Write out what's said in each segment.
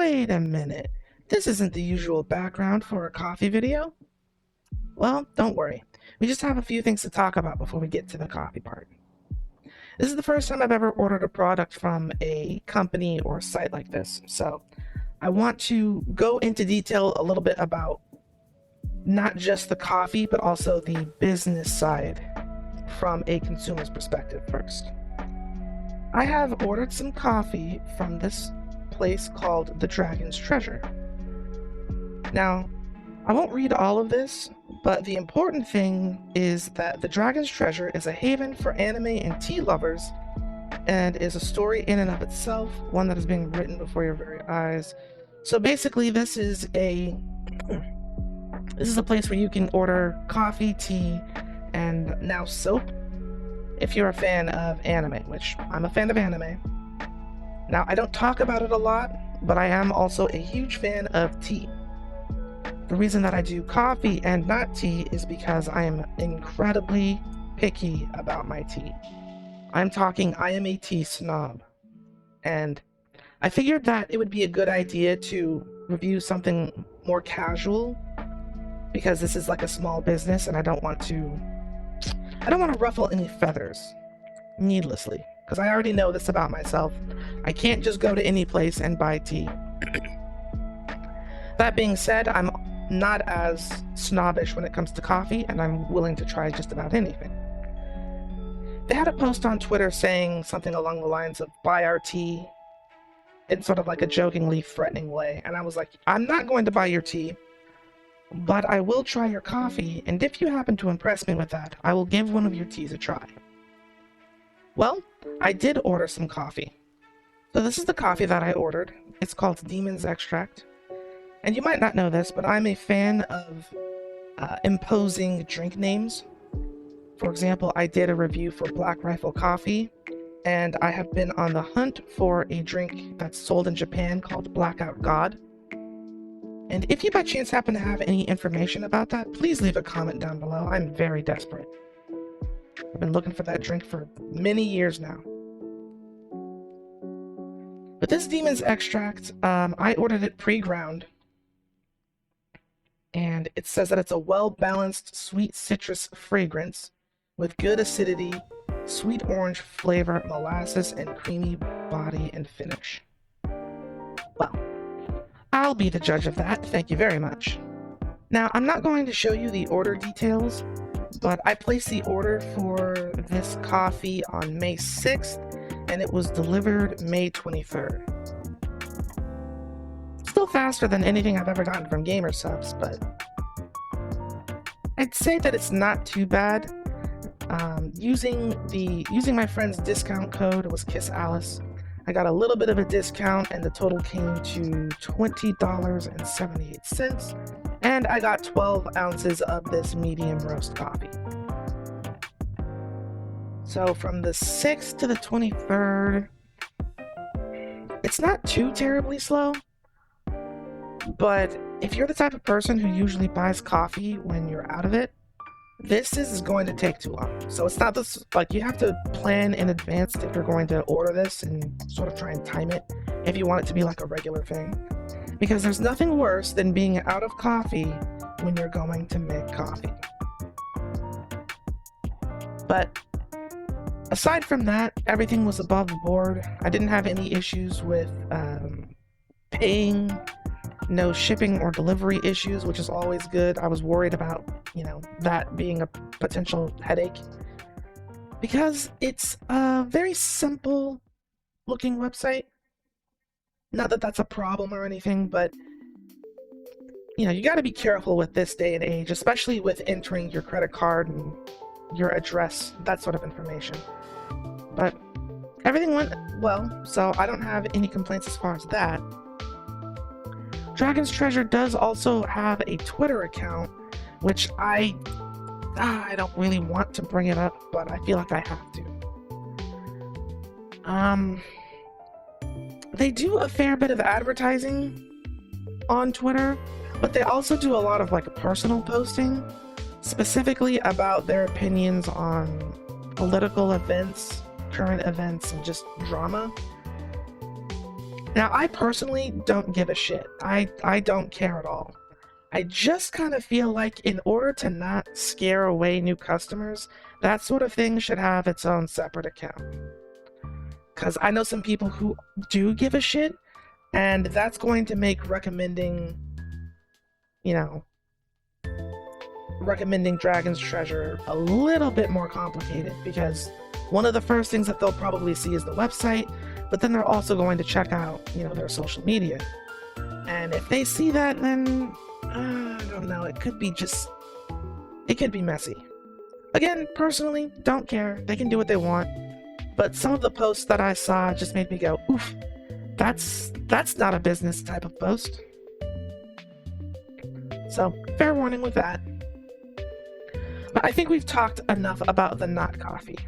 Wait a minute. This isn't the usual background for a coffee video? Well, don't worry. We just have a few things to talk about before we get to the coffee part. This is the first time I've ever ordered a product from a company or site like this, so I want to go into detail a little bit about not just the coffee, but also the business side from a consumer's perspective first. I have ordered some coffee from this place called the Dragon's Treasure. Now, I won't read all of this, but the important thing is that the Dragon's Treasure is a haven for anime and tea lovers, and is a story in and of itself, one that is being written before your very eyes. So basically, this is a place where you can order coffee, tea, and now soap, if you're a fan of anime, which I'm a fan of anime. Now, I don't talk about it a lot, but I am also a huge fan of tea. The reason that I do coffee and not tea is because I am incredibly picky about my tea. I am a tea snob. And I figured that it would be a good idea to review something more casual, because this is like a small business and I don't want to ruffle any feathers needlessly, because I already know this about myself. I can't just go to any place and buy tea. That being said, I'm not as snobbish when it comes to coffee, and I'm willing to try just about anything. They had a post on Twitter saying something along the lines of "buy our tea" in sort of like a jokingly threatening way, and I was like, I'm not going to buy your tea, but I will try your coffee, and if you happen to impress me with that, I will give one of your teas a try. Well, I did order some coffee. So this is the coffee that I ordered. It's called Demon's Extract. And you might not know this, but I'm a fan of imposing drink names. For example, I did a review for Black Rifle Coffee, and I have been on the hunt for a drink that's sold in Japan called Blackout God. And if you by chance happen to have any information about that, please leave a comment down below. I'm very desperate. I've been looking for that drink for many years now. But this Demon's Extract, I ordered it pre-ground. And it says that it's a well-balanced sweet citrus fragrance with good acidity, sweet orange flavor, molasses, and creamy body and finish. Well, I'll be the judge of that, thank you very much. Now, I'm not going to show you the order details, but I placed the order for this coffee on May 6th, and it was delivered May 23rd. Still faster than anything I've ever gotten from Gamer Subs, but I'd say that it's not too bad. Using my friend's discount code was KissAlice. I got a little bit of a discount, and the total came to $20.78, and I got 12 ounces of this medium roast coffee. So from the 6th to the 23rd, it's not too terribly slow. But if you're the type of person who usually buys coffee when you're out of it, this is going to take too long. So it's not this, like, you have to plan in advance if you're going to order this and sort of try and time it if you want it to be like a regular thing. Because there's nothing worse than being out of coffee when you're going to make coffee. But aside from that, everything was above board. I didn't have any issues with paying. No shipping or delivery issues, which is always good. I was worried about, that being a potential headache, because it's a very simple looking website. Not that that's a problem or anything, but you got to be careful with this day and age, especially with entering your credit card and your address, that sort of information. But everything went well, so I don't have any complaints as far as that. Dragon's Treasure does also have a Twitter account, which I don't really want to bring it up, but I feel like I have to. They do a fair bit of advertising on Twitter, but they also do a lot of personal posting, specifically about their opinions on political events, current events, and just drama. Now, I personally don't give a shit. I don't care at all. I just kind of feel like in order to not scare away new customers, that sort of thing should have its own separate account. Because I know some people who do give a shit, and that's going to make recommending, you know, recommending Dragon's Treasure a little bit more complicated, because one of the first things that they'll probably see is the website, but then they're also going to check out, their social media. And if they see that, then I don't know, it could be messy. Again, personally, don't care. They can do what they want. But some of the posts that I saw just made me go, oof, that's not a business type of post. So, fair warning with that. But I think we've talked enough about the not coffee.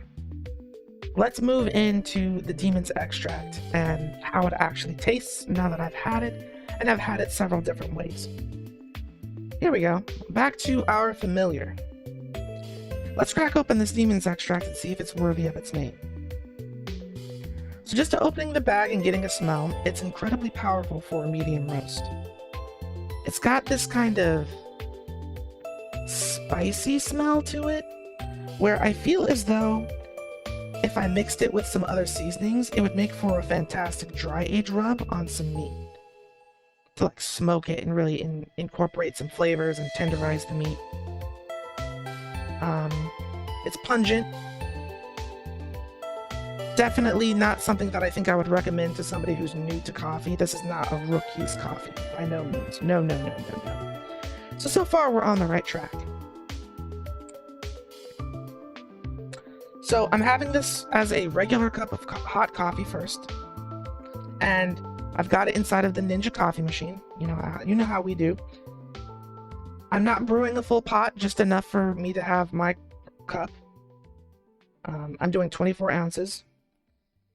Let's move into the Demon's Extract and how it actually tastes now that I've had it, and I've had it several different ways. Here we go. Back to our familiar. Let's crack open this Demon's Extract and see if it's worthy of its name. So just opening the bag and getting a smell, it's incredibly powerful for a medium roast. It's got this kind of spicy smell to it, where I feel as though if I mixed it with some other seasonings, it would make for a fantastic dry age rub on some meat. To smoke it and really incorporate some flavors and tenderize the meat. It's pungent. Definitely not something that I think I would recommend to somebody who's new to coffee. This is not a rookie's coffee, by no means. No. So far we're on the right track. So I'm having this as a regular cup of hot coffee first. And I've got it inside of the Ninja coffee machine. You know how we do. I'm not brewing a full pot, just enough for me to have my cup. I'm doing 24 ounces.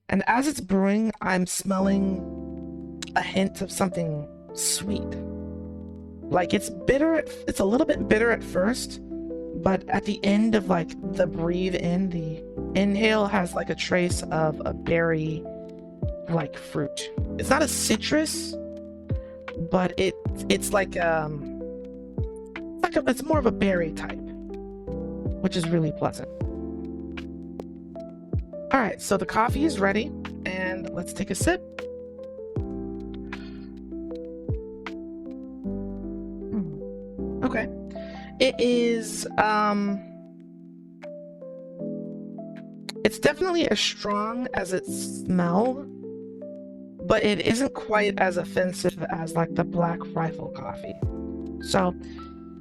And as it's brewing, I'm smelling a hint of something sweet. It's bitter, it's a little bit bitter at first, but at the end of the breathe in, the inhale has a trace of a berry fruit. It's not a citrus, but it's more of a berry type, which is really pleasant. All right, so the coffee is ready, and let's take a sip. Okay, it is it's definitely as strong as it smells, but it isn't quite as offensive as the Black Rifle coffee. So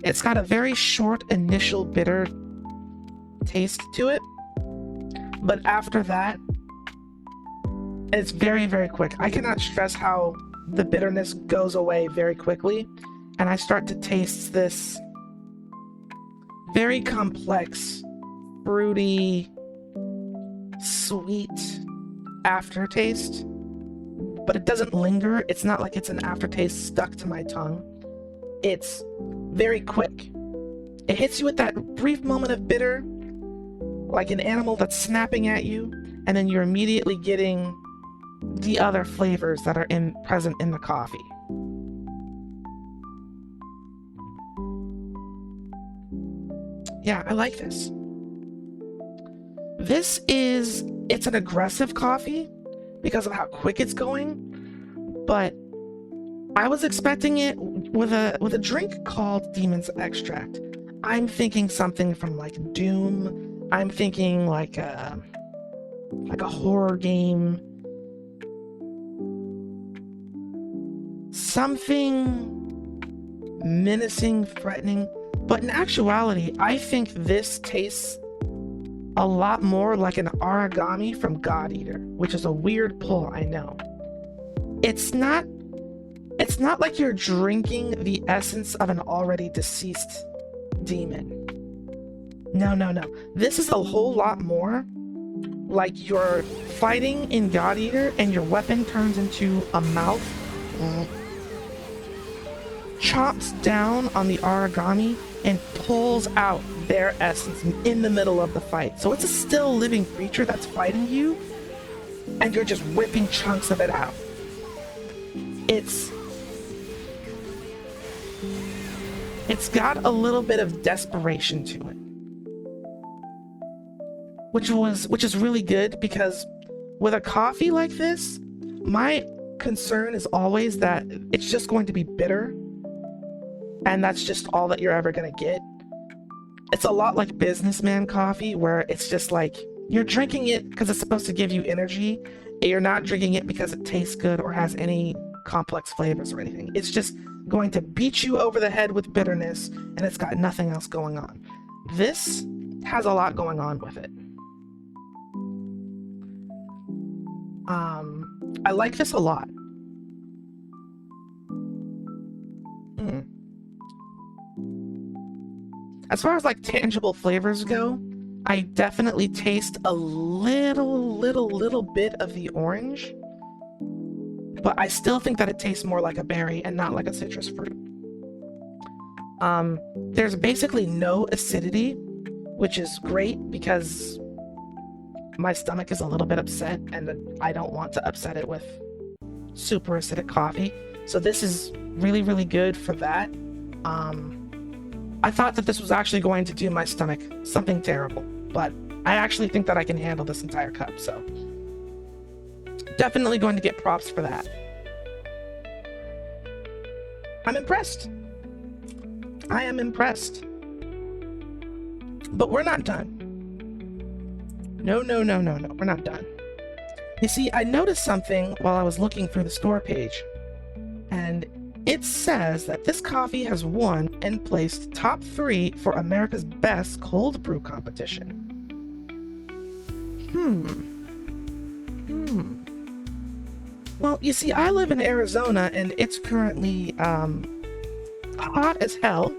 it's got a very short initial bitter taste to it, but after that, it's very, very quick. I cannot stress how the bitterness goes away very quickly, and I start to taste this very complex, fruity, sweet aftertaste. But it doesn't linger. It's not like it's an aftertaste stuck to my tongue. It's very quick. It hits you with that brief moment of bitter, like an animal that's snapping at you, and then you're immediately getting the other flavors that are present in the coffee. Yeah, I like this. It's an aggressive coffee because of how quick it's going, but I was expecting it with a drink called Demon's Extract. I'm thinking something from Doom. I'm thinking like a horror game. Something menacing, threatening. But in actuality, I think this tastes a lot more like an origami from God Eater, which is a weird pull, I know. It's not like you're drinking the essence of an already deceased demon. No. This is a whole lot more like you're fighting in God Eater and your weapon turns into a mouth, chomps down on the origami and pulls out their essence in the middle of the fight. So it's a still living creature that's fighting you, and you're just whipping chunks of it out. it's got a little bit of desperation to it, which is really good, because with a coffee like this, my concern is always that it's just going to be bitter, and that's just all that you're ever going to get. It's a lot like businessman coffee, where it's just like you're drinking it because it's supposed to give you energy, and you're not drinking it because it tastes good or has any complex flavors or anything. It's just going to beat you over the head with bitterness, and it's got nothing else going on. This has a lot going on with it. I like this a lot. As far as like tangible flavors go, I definitely taste a little bit of the orange, but I still think that it tastes more like a berry and not like a citrus fruit. There's basically no acidity, which is great because my stomach is a little bit upset and I don't want to upset it with super acidic coffee. So this is really, really good for that. I thought that this was actually going to do my stomach something terrible, but I actually think that I can handle this entire cup, so definitely going to get props for that. I'm impressed. I am impressed. But we're not done. No, we're not done. You see, I noticed something while I was looking through the store page, and it says that this coffee has won and placed top 3 for America's best cold brew competition. Well, you see, I live in Arizona and it's currently hot as hell.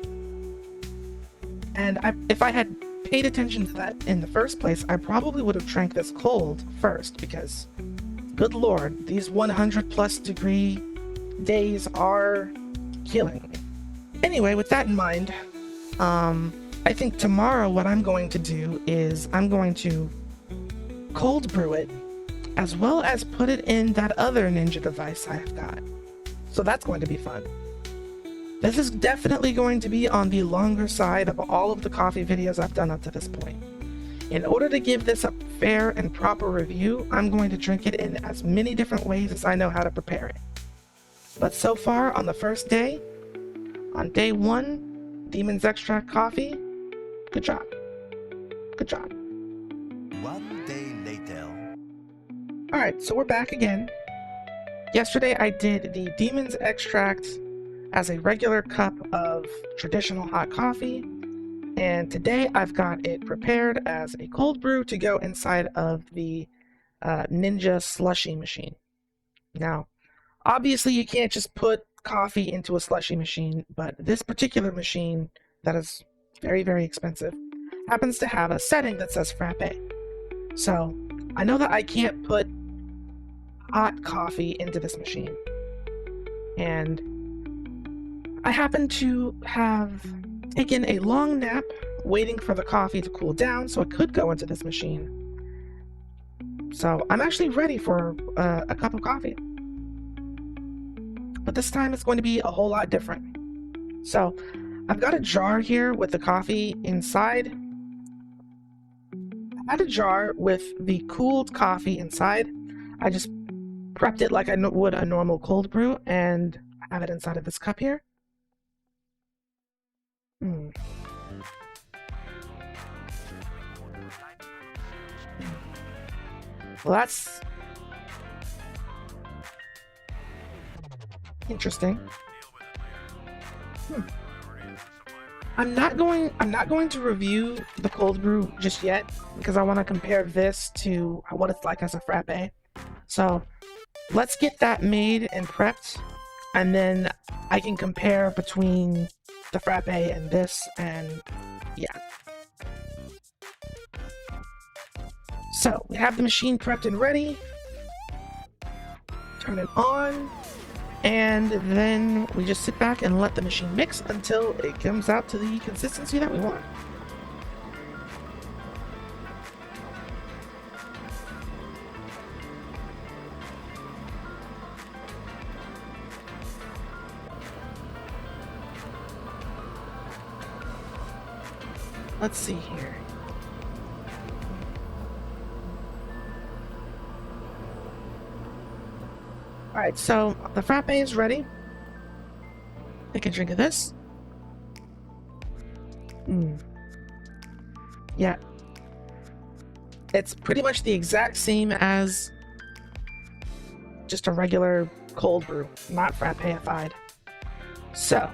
And if I had paid attention to that in the first place, I probably would have drank this cold first, because good lord, these 100+ degree days are killing me. Anyway, with that in mind, I think tomorrow what I'm going to do is I'm going to cold brew it, as well as put it in that other Ninja device I have got. So that's going to be fun. This is definitely going to be on the longer side of all of the coffee videos I've done up to this point. In order to give this a fair and proper review, I'm going to drink it in as many different ways as I know how to prepare it. But so far, on the first day, on day 1, Demon's Extract coffee, good job. Good job. 1 day later. Alright, so we're back again. Yesterday I did the Demon's Extract as a regular cup of traditional hot coffee, and today I've got it prepared as a cold brew to go inside of the Ninja slushy machine. Now, obviously you can't just put coffee into a slushy machine, but this particular machine that is very, very expensive happens to have a setting that says frappe. So I know that I can't put hot coffee into this machine, and I happen to have taken a long nap waiting for the coffee to cool down so it could go into this machine. So I'm actually ready for a cup of coffee. But this time it's going to be a whole lot different. So I've got a jar here with the coffee inside. I had a jar with the cooled coffee inside. I just prepped it like I would a normal cold brew, and I have it inside of this cup here. Well, that's interesting. I'm not going to review the cold brew just yet, because I want to compare this to what it's like as a frappe. So let's get that made and prepped, and then I can compare between the frappe and this, and yeah. So we have the machine prepped and ready. Turn it on, and then we just sit back and let the machine mix until it comes out to the consistency that we want. let's see here. Alright, so the frappe is ready. Take a drink of this. Yeah. It's pretty much the exact same as just a regular cold brew, not frappeified. So,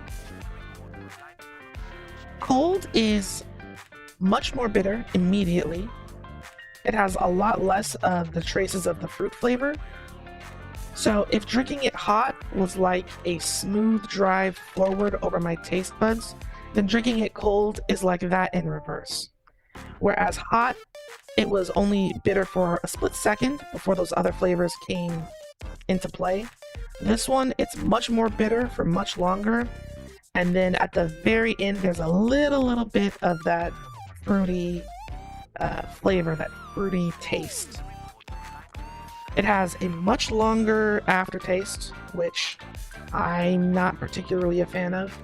cold is much more bitter immediately. It has a lot less of the traces of the fruit flavor. So if drinking it hot was like a smooth drive forward over my taste buds, then drinking it cold is like that in reverse. Whereas hot, it was only bitter for a split second before those other flavors came into play. This one, it's much more bitter for much longer, and then at the very end, there's a little bit of that fruity flavor, that fruity taste. It has a much longer aftertaste, which I'm not particularly a fan of.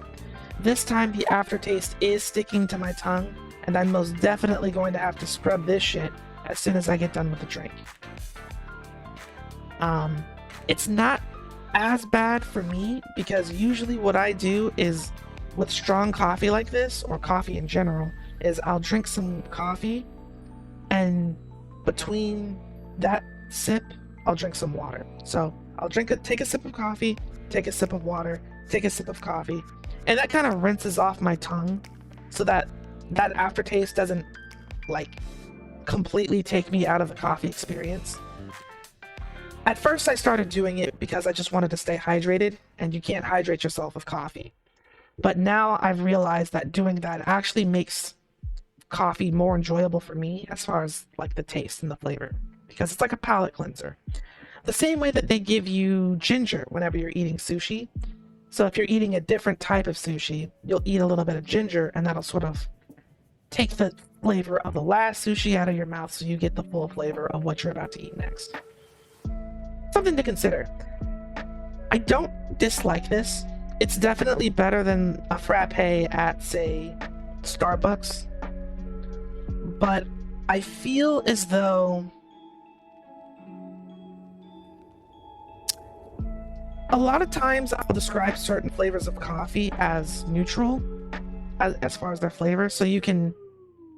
This time, the aftertaste is sticking to my tongue, and I'm most definitely going to have to scrub this shit as soon as I get done with the drink. It's not as bad for me because usually what I do is with strong coffee like this, or coffee in general, is I'll drink some coffee, and between that sip, I'll drink some water. So I'll take a sip of coffee, take a sip of water, take a sip of coffee, and that kind of rinses off my tongue so that that aftertaste doesn't like completely take me out of the coffee experience. At first I started doing it because I just wanted to stay hydrated, and you can't hydrate yourself with coffee. But now I've realized that doing that actually makes coffee more enjoyable for me as far as like the taste and the flavor, because it's like a palate cleanser. The same way that they give you ginger whenever you're eating sushi. So if you're eating a different type of sushi, you'll eat a little bit of ginger, and that'll sort of take the flavor of the last sushi out of your mouth so you get the full flavor of what you're about to eat next. Something to consider. I don't dislike this. It's definitely better than a frappe at, say, Starbucks. But I feel as though a lot of times I'll describe certain flavors of coffee as neutral as far as their flavor. So you can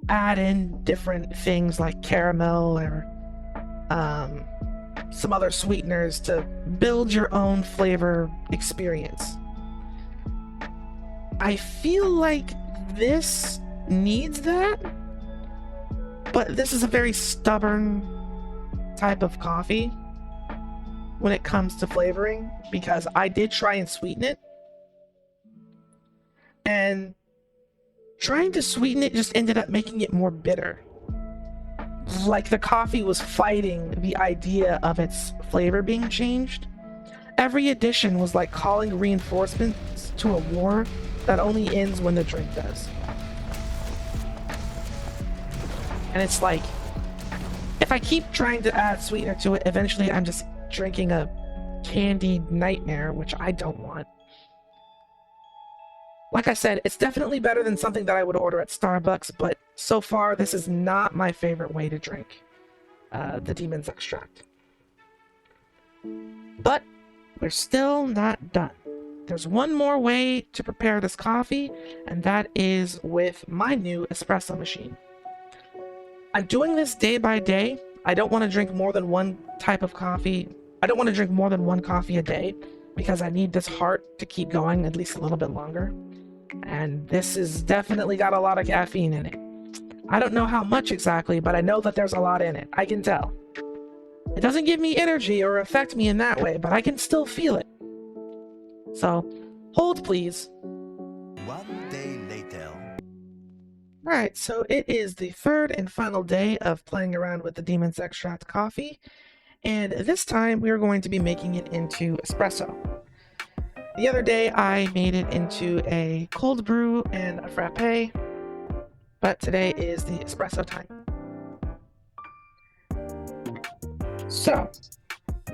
add in different things like caramel or some other sweeteners to build your own flavor experience. I feel like this needs that, but this is a very stubborn type of coffee when it comes to flavoring, because I did try and sweeten it, and trying to sweeten it just ended up making it more bitter. Like the coffee was fighting the idea of its flavor being changed. Every addition was like calling reinforcements to a war that only ends when the drink does. And it's like, if I keep trying to add sweetener to it, eventually I'm just drinking a candied nightmare, which I don't want. Like I said, it's definitely better than something that I would order at Starbucks, but so far this is not my favorite way to drink the Demon's Extract. But we're still not done. There's one more way to prepare this coffee, and that is with my new espresso machine. I'm doing this day by day. I don't want to drink more than one type of coffee. I don't want to drink more than one coffee a day because I need this heart to keep going at least a little bit longer. And this has definitely got a lot of caffeine in it. I don't know how much exactly, but I know that there's a lot in it. I can tell. It doesn't give me energy or affect me in that way, but I can still feel it. So, hold please. 1 day later. Alright, so it is the third and final day of playing around with the Demon's Extract coffee, and this time we are going to be making it into espresso. The other day I made it into a cold brew and a frappe, but today is the espresso time. So,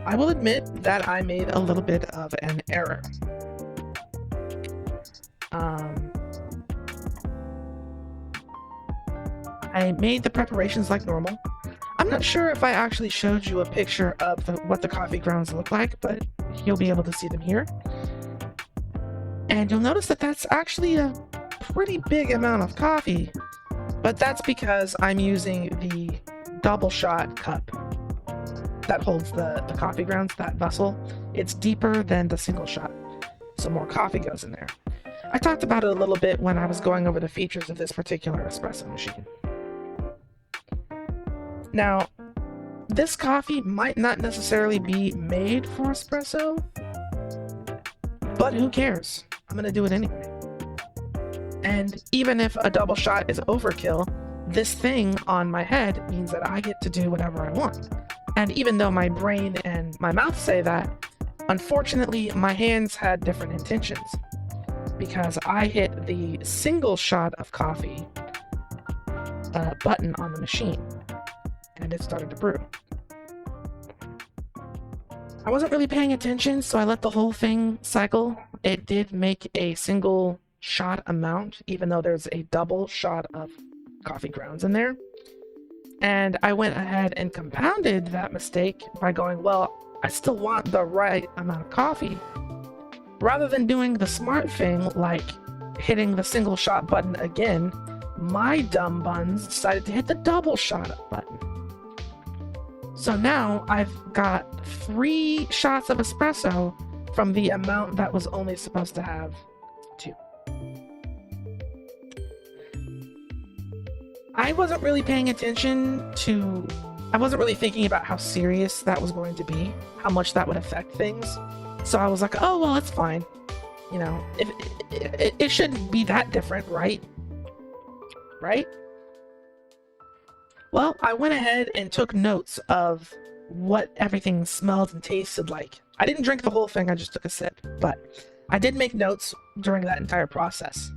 I will admit that I made a little bit of an error. I made the preparations like normal. I'm not sure if I actually showed you a picture of what the coffee grounds look like, but you'll be able to see them here. And you'll notice that that's actually a pretty big amount of coffee, but that's because I'm using the double shot cup that holds the coffee grounds, that vessel. It's deeper than the single shot, so more coffee goes in there. I talked about it a little bit when I was going over the features of this particular espresso machine. Now, this coffee might not necessarily be made for espresso, but who cares? I'm gonna do it anyway. And even if a double shot is overkill, this thing on my head means that I get to do whatever I want. And even though my brain and my mouth say that, unfortunately, my hands had different intentions, because I hit the single shot of coffee button on the machine, and it started to brew. I wasn't really paying attention, so I let the whole thing cycle. It did make a single shot amount, even though there's a double shot of coffee grounds in there. And I went ahead and compounded that mistake by going, well, I still want the right amount of coffee. Rather than doing the smart thing, like hitting the single shot button again, my dumb buns decided to hit the double shot button. So now I've got 3 shots of espresso from the amount that was only supposed to have 2. I wasn't really paying attention to... I wasn't really thinking about how serious that was going to be, how much that would affect things. So I was like, oh, well, it's fine. You know, it shouldn't be that different, right? Right? Well, I went ahead and took notes of what everything smelled and tasted like. I didn't drink the whole thing, I just took a sip, but I did make notes during that entire process.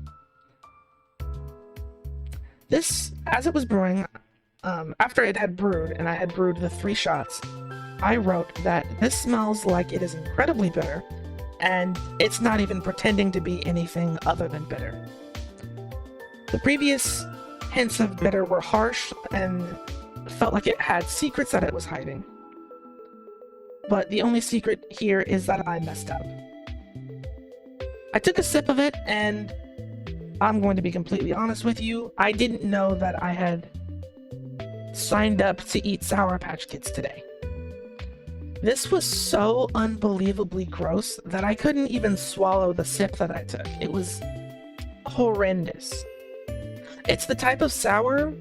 This, as it was brewing, after it had brewed, and I had brewed the 3 shots, I wrote that this smells like it is incredibly bitter, and it's not even pretending to be anything other than bitter. The previous hints of bitter were harsh and felt like it had secrets that it was hiding. But the only secret here is that I messed up. I took a sip of it, and I'm going to be completely honest with you, I didn't know that I had signed up to eat Sour Patch Kids today. This was so unbelievably gross that I couldn't even swallow the sip that I took. It was horrendous. It's the type of sour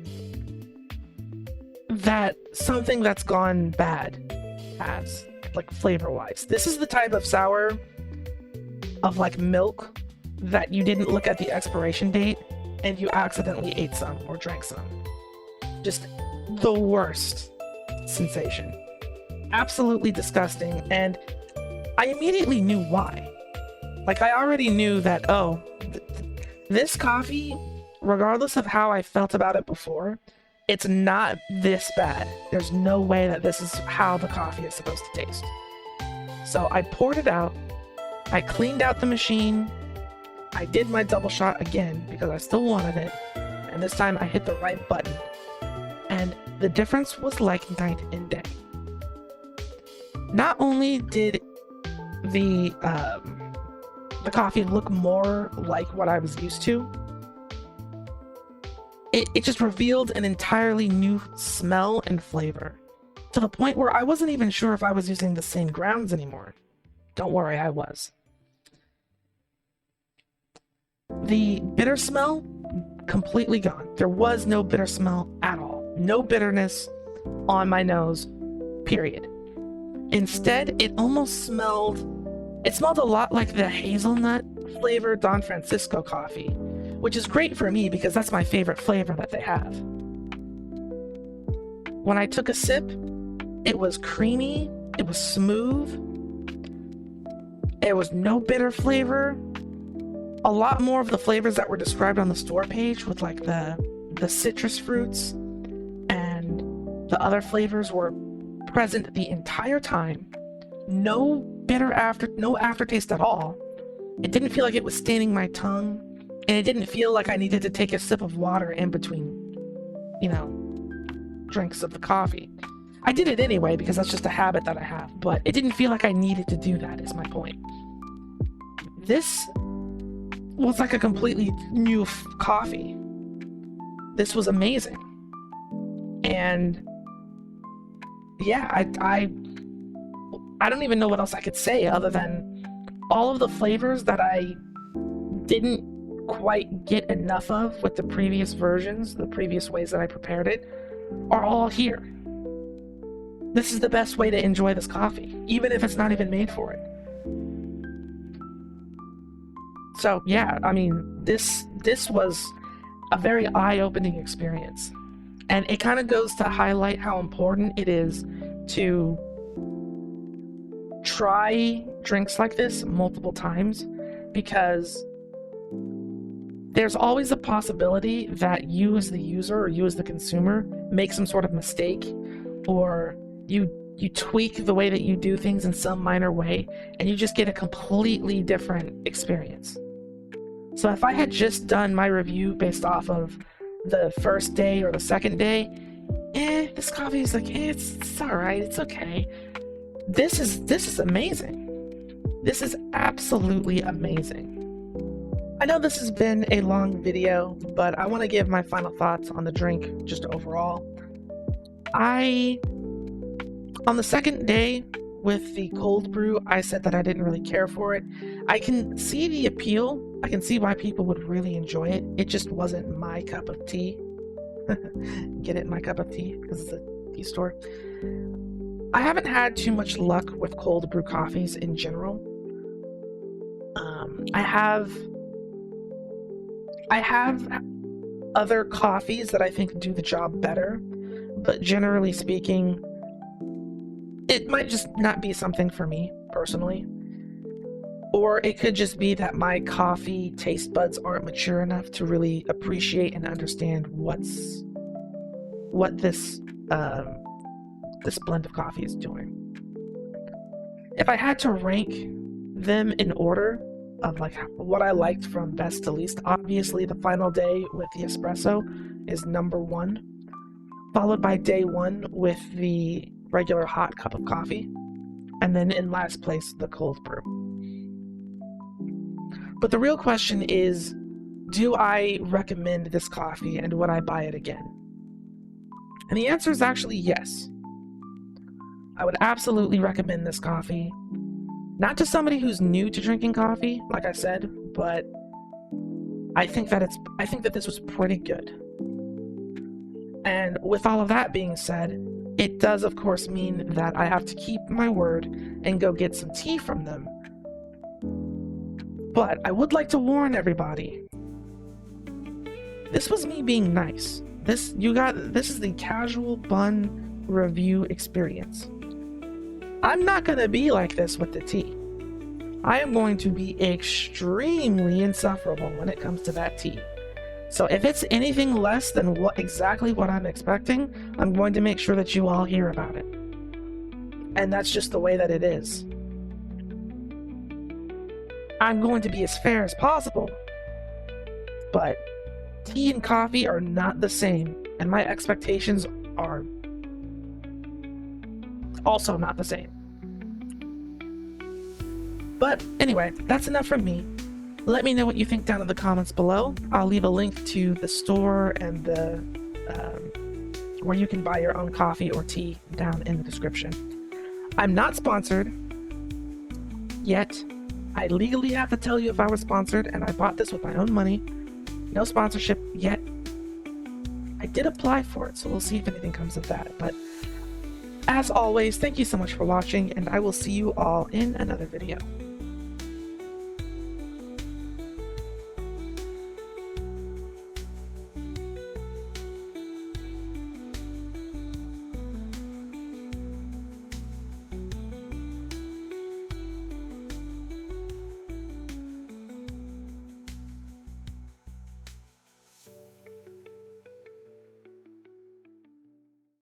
that something that's gone bad has, like flavor-wise. This is the type of sour of like milk that you didn't look at the expiration date and you accidentally ate some or drank some. Just the worst sensation. Absolutely disgusting, and I immediately knew why. Like, I already knew that, oh, this coffee, regardless of how I felt about it before, it's not this bad. There's no way that this is how the coffee is supposed to taste. So I poured it out, I cleaned out the machine, I did my double shot again because I still wanted it, and this time I hit the right button. And the difference was like night and day. Not only did the coffee look more like what I was used to, it just revealed an entirely new smell and flavor, to the point where I wasn't even sure if I was using the same grounds anymore. Don't worry, I was. The bitter smell, completely gone. There was no bitter smell at all. No bitterness on my nose, period. Instead, it smelled a lot like the hazelnut flavored Don Francisco coffee, which is great for me because that's my favorite flavor that they have. When I took a sip, it was creamy, it was smooth, there was no bitter flavor. A lot more of the flavors that were described on the store page with like the citrus fruits and the other flavors were present the entire time. No aftertaste at all. It didn't feel like it was staining my tongue, and it didn't feel like I needed to take a sip of water in between drinks of the coffee. I did it anyway because that's just a habit that I have, but it didn't feel like I needed to do that, is my point. This was like a completely new coffee. This was amazing. And yeah, I don't even know what else I could say other than all of the flavors that I didn't quite get enough of with the previous versions, the previous ways that I prepared it, are all here. This is the best way to enjoy this coffee, even if it's not even made for it. So yeah, I mean, this was a very eye-opening experience. And it kind of goes to highlight how important it is to try drinks like this multiple times, because there's always a possibility that you as the user or you as the consumer make some sort of mistake, or you tweak the way that you do things in some minor way, and you just get a completely different experience. So if I had just done my review based off of the first day or the second day, this coffee is like, it's alright, it's okay. This is amazing. This is absolutely amazing. I know this has been a long video, but I want to give my final thoughts on the drink just overall. On the second day with the cold brew, I said that I didn't really care for it. I can see the appeal. I can see why people would really enjoy it. It just wasn't my cup of tea. Get it? My cup of tea? Because it's a tea store. I haven't had too much luck with cold brew coffees in general. I have other coffees that I think do the job better, but generally speaking, it might just not be something for me personally. Or it could just be that my coffee taste buds aren't mature enough to really appreciate and understand what this blend of coffee is doing. If I had to rank them in order of like what I liked from best to least, obviously the final day with the espresso is number 1, followed by day 1 with the regular hot cup of coffee, and then in last place the cold brew. But the real question is, do I recommend this coffee and would I buy it again? And the answer is actually yes. I would absolutely recommend this coffee. Not to somebody who's new to drinking coffee, like I said, but I think that this was pretty good. And with all of that being said, it does of course mean that I have to keep my word and go get some tea from them. But I would like to warn everybody. This was me being nice. This is the casual bun review experience. I'm not going to be like this with the tea. I am going to be extremely insufferable when it comes to that tea. So if it's anything less than exactly what I'm expecting, I'm going to make sure that you all hear about it. And that's just the way that it is. I'm going to be as fair as possible, but tea and coffee are not the same, and my expectations are also not the same. But anyway, that's enough from me. Let me know what you think down in the comments below. I'll leave a link to the store and the where you can buy your own coffee or tea down in the description. I'm not sponsored yet. I legally have to tell you if I was sponsored, and I bought this with my own money. No sponsorship yet. I did apply for it, so we'll see if anything comes of that. But as always, thank you so much for watching, and I will see you all in another video.